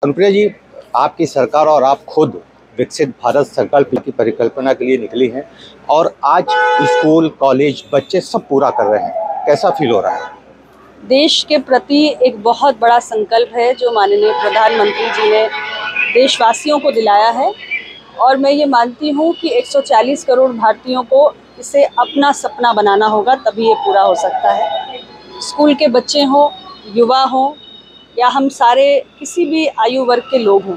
अनुप्रिया जी, आपकी सरकार और आप खुद विकसित भारत संकल्प की परिकल्पना के लिए निकली हैं और आज स्कूल, कॉलेज, बच्चे सब पूरा कर रहे हैं। कैसा फील हो रहा है? देश के प्रति एक बहुत बड़ा संकल्प है जो माननीय प्रधानमंत्री जी ने देशवासियों को दिलाया है और मैं ये मानती हूँ कि 140 करोड़ भारतीयों को इसे अपना सपना बनाना होगा, तभी ये पूरा हो सकता है। स्कूल के बच्चे हों, युवा हों या हम सारे किसी भी आयु वर्ग के लोग हों,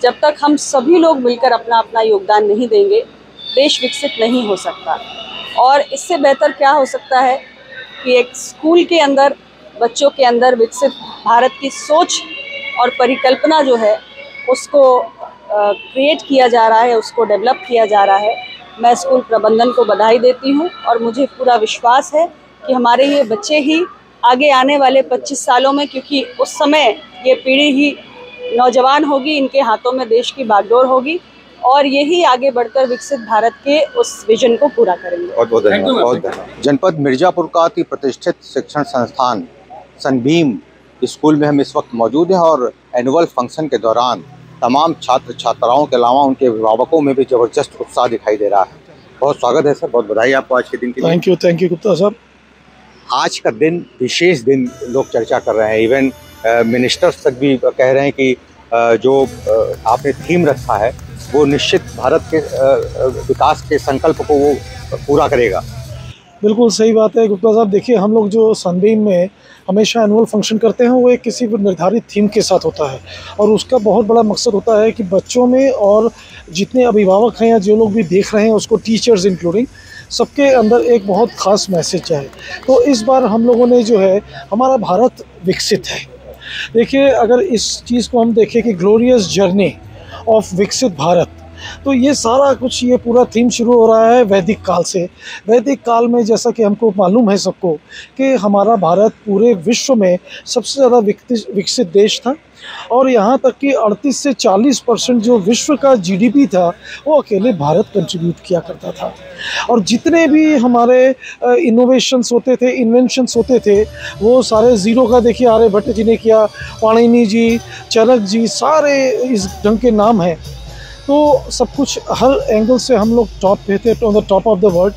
जब तक हम सभी लोग मिलकर अपना अपना योगदान नहीं देंगे, देश विकसित नहीं हो सकता। और इससे बेहतर क्या हो सकता है कि एक स्कूल के अंदर बच्चों के अंदर विकसित भारत की सोच और परिकल्पना जो है उसको क्रिएट किया जा रहा है, उसको डेवलप किया जा रहा है। मैं स्कूल प्रबंधन को बधाई देती हूँ और मुझे पूरा विश्वास है कि हमारे ये बच्चे ही आगे आने वाले 25 सालों में, क्योंकि उस समय ये पीढ़ी ही नौजवान होगी, इनके हाथों में देश की बागडोर होगी और यही आगे बढ़कर विकसित भारत के उस विजन को पूरा करेंगे। बहुत बहुत धन्यवाद। जनपद मिर्जापुर का अति प्रतिष्ठित शिक्षण संस्थान सनबीम स्कूल में हम इस वक्त मौजूद हैं और एनुअल फंक्शन के दौरान तमाम छात्र छात्राओं के अलावा उनके अभिभावकों में भी जबरदस्त उत्साह दिखाई दे रहा है। बहुत स्वागत है सर, बहुत बधाई आपको आज के दिन के लिए। थैंक यू गुप्ता साहब। आज का दिन विशेष दिन लोग चर्चा कर रहे हैं, इवन मिनिस्टर्स तक भी कह रहे हैं कि जो आपने थीम रखा है वो निश्चित भारत के विकास के संकल्प को वो पूरा करेगा। बिल्कुल सही बात है गुप्ता साहब। देखिए, हम लोग जो सनबीम में हमेशा एनुअल फंक्शन करते हैं वो एक किसी निर्धारित थीम के साथ होता है और उसका बहुत बड़ा मकसद होता है कि बच्चों में और जितने अभिभावक हैं या जो लोग भी देख रहे हैं उसको, टीचर्स इंक्लूडिंग, सबके अंदर एक बहुत ख़ास मैसेज है। तो इस बार हम लोगों ने जो है, हमारा भारत विकसित है। देखिए, अगर इस चीज़ को हम देखें कि ग्लोरियस जर्नी ऑफ विकसित भारत, तो ये सारा कुछ, ये पूरा थीम शुरू हो रहा है वैदिक काल से। वैदिक काल में, जैसा कि हमको मालूम है सबको, कि हमारा भारत पूरे विश्व में सबसे ज़्यादा विकसित देश था और यहाँ तक कि 38 से 40% जो विश्व का जीडीपी था वो अकेले भारत कंट्रीब्यूट किया करता था। और जितने भी हमारे इनोवेशंस होते थे, इन्वेंशंस होते थे, वो सारे ज़ीरो का देखिए आर्यभट्ट जी ने किया, पाणिनि जी, चरक जी, सारे इस ढंग के नाम हैं। तो सब कुछ हर एंगल से हम लोग टॉप पे थे, on the top of the world.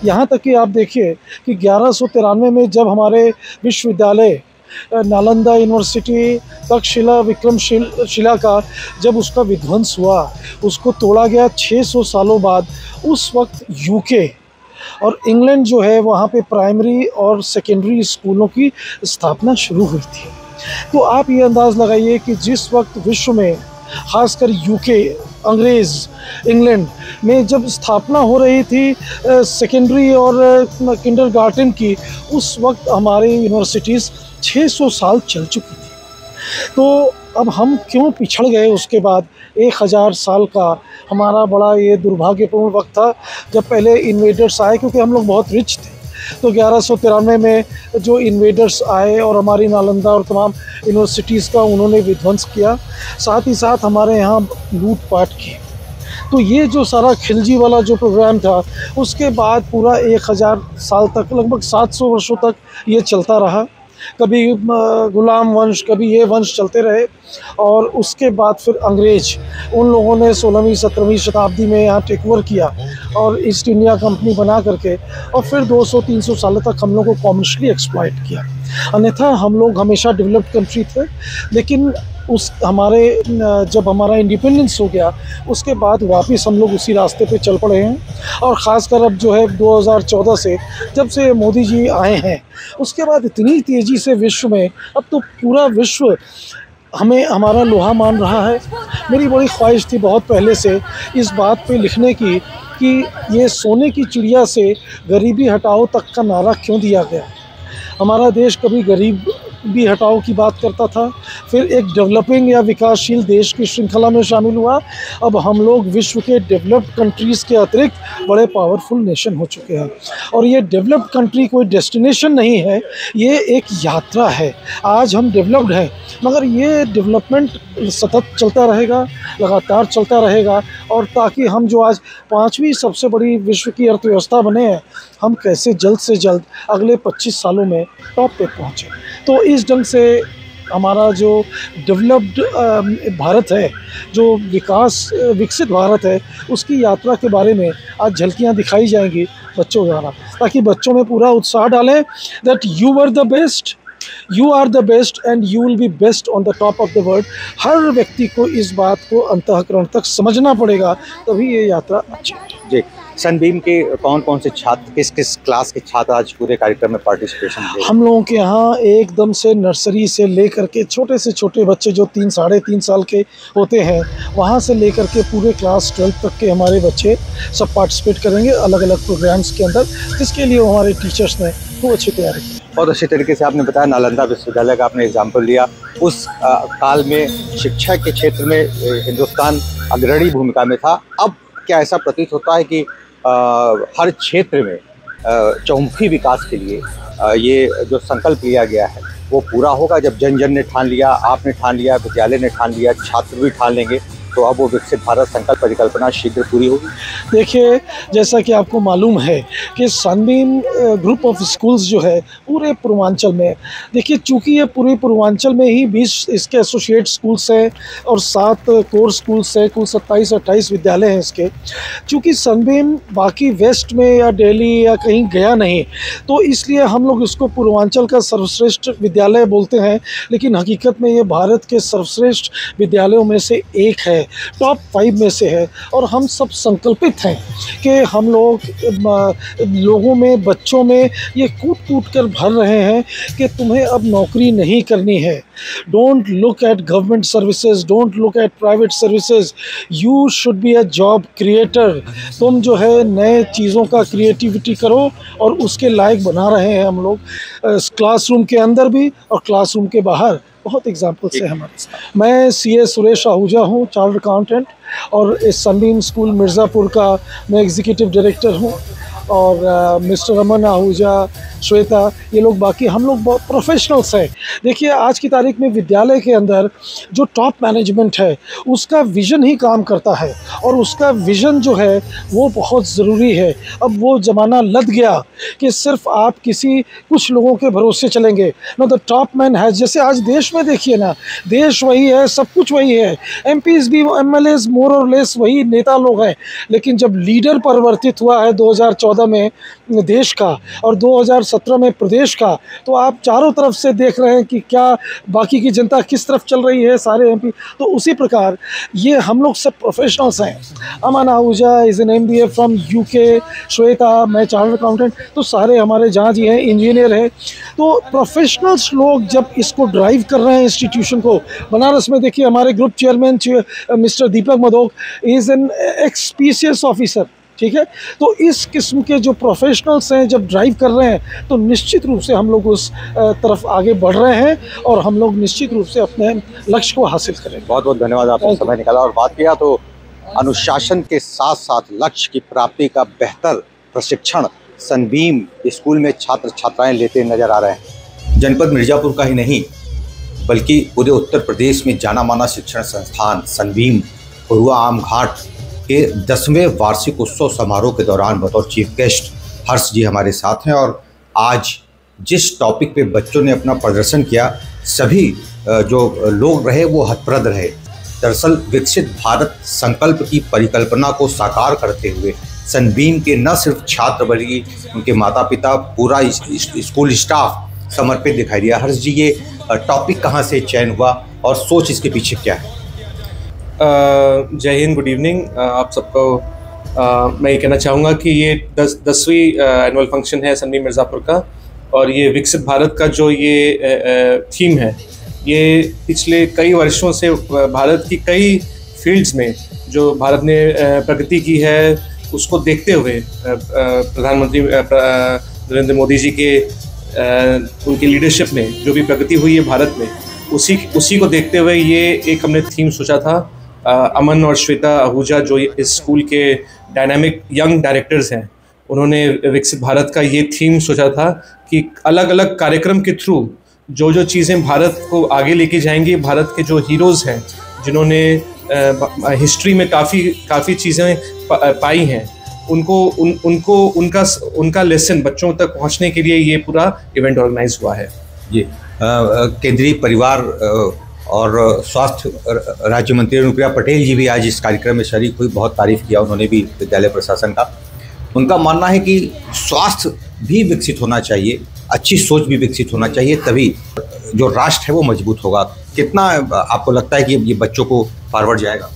यहाँ तक कि आप देखिए कि 1193 में जब हमारे विश्वविद्यालय नालंदा यूनिवर्सिटी, तक्षशिला, विक्रमशिला का जब उसका विध्वंस हुआ, उसको तोड़ा गया 600 सालों बाद, उस वक्त यूके और इंग्लैंड जो है वहाँ पे प्राइमरी और सेकेंडरी स्कूलों की स्थापना शुरू हुई थी। तो आप ये अंदाज़ लगाइए कि जिस वक्त विश्व में, ख़ासकर यूके, अंग्रेज़, इंग्लैंड में जब स्थापना हो रही थी सेकेंडरी और किंडरगार्टन की, उस वक्त हमारी यूनिवर्सिटीज़ 600 साल चल चुकी थी। तो अब हम क्यों पिछड़ गए? उसके बाद 1000 साल का हमारा बड़ा ये दुर्भाग्यपूर्ण वक्त था जब पहले इन्वेडर्स आए, क्योंकि हम लोग बहुत रिच थे। तो 1193 में जो इन्वेडर्स आए और हमारी नालंदा और तमाम यूनिवर्सिटीज़ का उन्होंने विध्वंस किया, साथ ही साथ हमारे यहाँ लूटपाट की। तो ये जो सारा खिलजी वाला जो प्रोग्राम था, उसके बाद पूरा 1000 साल तक, लगभग 700 वर्षों तक ये चलता रहा। कभी गुलाम वंश, कभी ये वंश चलते रहे और उसके बाद फिर अंग्रेज, उन लोगों ने 16वीं 17वीं शताब्दी में यहाँ टेक ओवर किया और ईस्ट इंडिया कंपनी बना करके, और फिर 200-300 सालों तक हम लोग को कॉमर्शियली एक्सप्लॉइट किया। अन्यथा हम लोग हमेशा डेवलप्ड कंट्री थे, लेकिन जब हमारा इंडिपेंडेंस हो गया उसके बाद वापस हम लोग उसी रास्ते पे चल पड़े हैं। और ख़ासकर अब जो है 2014 से जब से मोदी जी आए हैं, उसके बाद इतनी तेज़ी से विश्व में, अब तो पूरा विश्व हमें हमारा लोहा मान रहा है। मेरी बड़ी ख्वाहिश थी बहुत पहले से इस बात पे लिखने की कि ये सोने की चिड़िया से गरीबी हटाओ तक का नारा क्यों दिया गया। हमारा देश कभी गरीबी हटाओ की बात करता था, फिर एक डेवलपिंग या विकासशील देश की श्रृंखला में शामिल हुआ। अब हम लोग विश्व के डेवलप्ड कंट्रीज़ के अतिरिक्त बड़े पावरफुल नेशन हो चुके हैं। और ये डेवलप्ड कंट्री कोई डेस्टिनेशन नहीं है, ये एक यात्रा है। आज हम डेवलप्ड हैं, मगर ये डेवलपमेंट सतत चलता रहेगा, लगातार चलता रहेगा। और ताकि हम जो आज 5वीं सबसे बड़ी विश्व की अर्थव्यवस्था बने हैं, हम कैसे जल्द से जल्द अगले 25 सालों में टॉप पे पहुँचें। तो इस ढंग से हमारा जो डेवलप्ड भारत है, जो विकसित भारत है, उसकी यात्रा के बारे में आज झलकियाँ दिखाई जाएंगी बच्चों द्वारा, ताकि बच्चों में पूरा उत्साह डालें that you were the best, you are the best and you will be best on the top of the world. हर व्यक्ति को इस बात को अंतःकरण तक समझना पड़ेगा, तभी ये यात्रा अच्छी है। जी, सनबीम के कौन कौन से छात्र, किस किस क्लास के छात्र आज पूरे कार्यक्रम में पार्टिसिपेशन दे? हम लोगों के यहाँ एकदम से नर्सरी से लेकर के छोटे से छोटे बच्चे जो 3 साढ़े 3 साल के होते हैं, वहाँ से लेकर के पूरे क्लास 12 तक के हमारे बच्चे सब पार्टिसिपेट करेंगे अलग अलग प्रोग्राम्स के अंदर, जिसके लिए हमारे टीचर्स ने खूब अच्छी तैयारी की। बहुत अच्छे तरीके से आपने बताया, नालंदा विश्वविद्यालय का आपने एग्जाम्पल लिया। उस काल में शिक्षा के क्षेत्र में हिंदुस्तान अग्रणी भूमिका में था। अब क्या ऐसा प्रतीत होता है कि हर क्षेत्र में चहुमुखी विकास के लिए ये जो संकल्प लिया गया है वो पूरा होगा? जब जन जन ने ठान लिया, आपने ठान लिया, विद्यालय ने ठान लिया, छात्र भी ठान लेंगे, तो अब वो विकसित भारत संकल्प परिकल्पना शीघ्र पूरी होगी। देखिए, जैसा कि आपको मालूम है कि सनबीम ग्रुप ऑफ स्कूल्स जो है पूरे पूर्वांचल में, देखिए चूँकि ये पूरे पूर्वांचल में ही 20 इसके एसोसिएट स्कूल्स हैं और 7 कोर स्कूल्स हैं, कुल 27-28 विद्यालय हैं इसके। चूँकि सनबीम बाकी वेस्ट में या दिल्ली या कहीं गया नहीं, तो इसलिए हम लोग इसको पूर्वांचल का सर्वश्रेष्ठ विद्यालय बोलते हैं, लेकिन हकीकत में ये भारत के सर्वश्रेष्ठ विद्यालयों में से एक है, टॉप 5 में से है। और हम सब संकल्पित हैं कि हम लोगों में, बच्चों में ये कूट कर भर रहे हैं कि तुम्हें अब नौकरी नहीं करनी है। Don't look at government services, don't look at private services, you should be a job creator. तुम जो है नए चीज़ों का क्रिएटिविटी करो, और उसके लायक बना रहे हैं हम लोग क्लासरूम के अंदर भी और क्लासरूम के बाहर। बहुत एग्जाम्पल्स है हमारे साथ। मैं CA सुरेश आहूजा हूँ, चार्टर्ड अकाउंटेंट, और इस सनबीम स्कूल मिर्ज़ापुर का मैं एग्जीक्यूटिव डायरेक्टर हूँ। और मिस्टर रमन आहूजा, श्वेता, ये लोग, बाकी हम लोग बहुत प्रोफेशनल्स हैं। देखिए, आज की तारीख में विद्यालय के अंदर जो टॉप मैनेजमेंट है उसका विज़न ही काम करता है, और उसका विज़न जो है वो बहुत ज़रूरी है। अब वो ज़माना लद गया कि सिर्फ आप कुछ लोगों के भरोसे चलेंगे। No, the top man has, जैसे आज देश में देखिए ना, देश वही है, सब कुछ वही है, MPs भी, MLAs मोर और लेस वही नेता लोग हैं, लेकिन जब लीडर परिवर्तित हुआ है 2014 में देश का और 2017 में प्रदेश का, तो आप चारों तरफ से देख रहे हैं कि क्या बाकी की जनता किस तरफ चल रही है, सारे MP। तो उसी प्रकार ये हम लोग सब प्रोफेशनल्स हैं। Aman Ahuja is an MBA from UK, Shweta, मैं चार्टर्ड अकाउंटेंट, तो सारे हमारे जहाँ जी हैं इंजीनियर हैं। तो प्रोफेशनल्स लोग जब इसको ड्राइव कर रहे हैं इंस्टीट्यूशन को, बनारस में देखिए हमारे group chairman mister Deepak Madhok is an ex PCS officer, ठीक है। तो इस किस्म के जो प्रोफेशनल्स हैं जब ड्राइव कर रहे हैं, तो निश्चित रूप से हम लोग उस तरफ आगे बढ़ रहे हैं, और हम लोग निश्चित रूप से अपने लक्ष्य को हासिल करेंगे। बहुत बहुत धन्यवाद, आपने समय निकाला और बात किया। तो अनुशासन के साथ साथ लक्ष्य की प्राप्ति का बेहतर प्रशिक्षण सनबीम स्कूल में छात्र छात्राएं लेते नजर आ रहे हैं। जनपद मिर्ज़ापुर का ही नहीं बल्कि पूरे उत्तर प्रदेश में जाना माना शिक्षण संस्थान सनबीम पड़ुआ आम घाट के 10वें वार्षिक उत्सव समारोह के दौरान बतौर चीफ गेस्ट हर्ष जी हमारे साथ हैं। और आज जिस टॉपिक पे बच्चों ने अपना प्रदर्शन किया, सभी जो लोग रहे वो हतप्रद रहे। दरअसल विकसित भारत संकल्प की परिकल्पना को साकार करते हुए सनबीम के न सिर्फ छात्र बल्कि उनके माता पिता, पूरा स्कूल स्टाफ समर्पित दिखाई दिया। हर्ष जी, ये टॉपिक कहाँ से चयन हुआ और सोच इसके पीछे क्या है? जय हिंद, गुड इवनिंग आप सबको। मैं ये कहना चाहूँगा कि ये 10वीं एनुअल फंक्शन है सनबीम मिर्ज़ापुर का, और ये विकसित भारत का जो ये थीम है, ये पिछले कई वर्षों से भारत की कई फील्ड्स में जो भारत ने प्रगति की है उसको देखते हुए प्रधानमंत्री नरेंद्र मोदी जी के उनकी लीडरशिप में जो भी प्रगति हुई है भारत में, उसी को देखते हुए ये एक हमने थीम सोचा था। अमन और श्वेता आहूजा जो इस स्कूल के डायनामिक यंग डायरेक्टर्स हैं, उन्होंने विकसित भारत का ये थीम सोचा था कि अलग अलग कार्यक्रम के थ्रू जो जो चीज़ें भारत को आगे लेके जाएंगी, भारत के जो हीरोज़ हैं जिन्होंने हिस्ट्री में काफ़ी चीज़ें पाई हैं, उनका लेसन बच्चों तक पहुंचने के लिए ये पूरा इवेंट ऑर्गेनाइज हुआ है। जी, केंद्रीय परिवार और स्वास्थ्य राज्य मंत्री अनुप्रिया पटेल जी भी आज इस कार्यक्रम में शरीक हुई, बहुत तारीफ किया उन्होंने भी विद्यालय प्रशासन का। उनका मानना है कि स्वास्थ्य भी विकसित होना चाहिए, अच्छी सोच भी विकसित होना चाहिए, तभी जो राष्ट्र है वो मजबूत होगा। कितना आपको लगता है कि ये बच्चों को फॉरवर्ड जाएगा?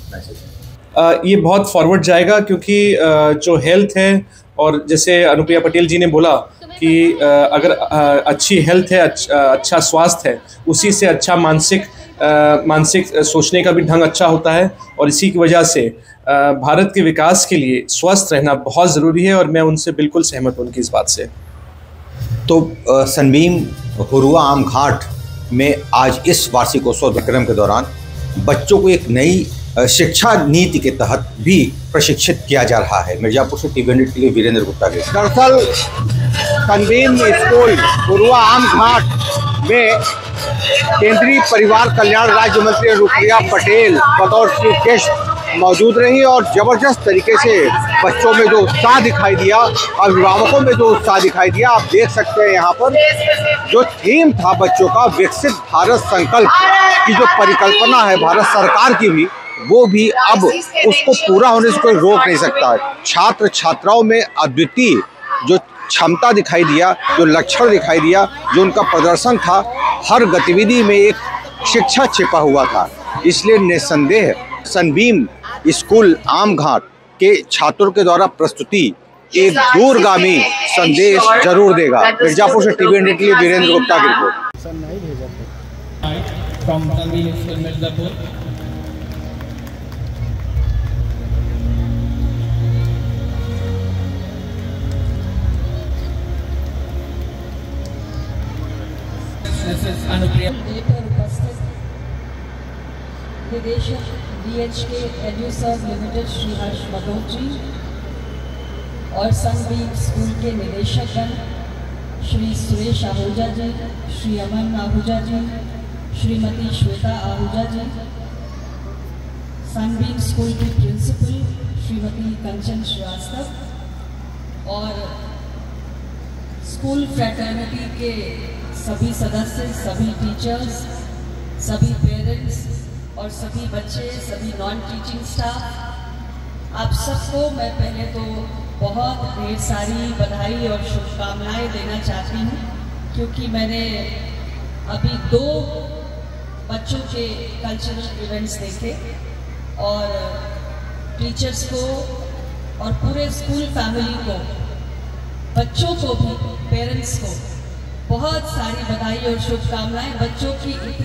ये बहुत फॉरवर्ड जाएगा, क्योंकि जो हेल्थ है, और जैसे अनुप्रिया पटेल जी ने बोला कि अगर अच्छी हेल्थ है, अच्छा स्वास्थ्य है, उसी से अच्छा मानसिक सोचने का भी ढंग अच्छा होता है। और इसी की वजह से भारत के विकास के लिए स्वस्थ रहना बहुत ज़रूरी है, और मैं उनसे बिल्कुल सहमत हूँ उनकी इस बात से। तो सनबीम हुरुआ आम घाट में आज इस वार्षिकोत्सव कार्यक्रम के दौरान बच्चों को एक नई शिक्षा नीति के तहत भी प्रशिक्षित किया जा रहा है। मिर्जापुर से टीवी के लिए वीरेंद्र गुप्ता के। दरअसल सनबीम स्कूल हुरुआ आम घाट में केंद्रीय परिवार कल्याण राज्य मंत्री अनुप्रिया पटेल बतौर चीफ गेस्ट मौजूद रही और जबरदस्त तरीके से बच्चों में जो उत्साह दिखाई दिया, अभिभावकों में जो उत्साह दिखाई दिया, आप देख सकते हैं यहाँ पर जो थीम था बच्चों का, विकसित भारत संकल्प की जो परिकल्पना है भारत सरकार की भी, वो भी अब उसको पूरा होने से कोई रोक नहीं सकता है। छात्र छात्राओं में अद्वितीय जो क्षमता दिखाई दिया, जो लक्षण दिखाई दिया, जो उनका प्रदर्शन था, हर गतिविधि में एक शिक्षा छिपा हुआ था। इसलिए निस्संदेह सनबीम स्कूल आम घाट के छात्रों के द्वारा प्रस्तुति एक दूरगामी संदेश जरूर देगा। मिर्जापुर से टीवी इंडिया के लिए वीरेंद्र गुप्ता की रिपोर्ट। निदेशक DHK एड्यूसर्व लिमिटेड श्री हर्ष बटोच जी और सनबीम स्कूल के निदेशकगण श्री सुरेश आहूजा जी, श्री अमन आहूजा जी, श्रीमती श्वेता आहूजा जी, सनबीम स्कूल की प्रिंसिपल श्रीमती कंचन श्रीवास्तव और स्कूल फ्रेटर्निटी के सभी सदस्य, सभी टीचर्स, सभी पेरेंट्स और सभी बच्चे, सभी नॉन टीचिंग स्टाफ, आप सबको मैं पहले तो बहुत ढेर सारी बधाई और शुभकामनाएं देना चाहती हूँ, क्योंकि मैंने अभी 2 बच्चों के कल्चरल इवेंट्स देखे और टीचर्स को और पूरे स्कूल फैमिली को, बच्चों को भी, पेरेंट्स को बहुत सारी बधाई और शुभकामनाएं। बच्चों की इतनी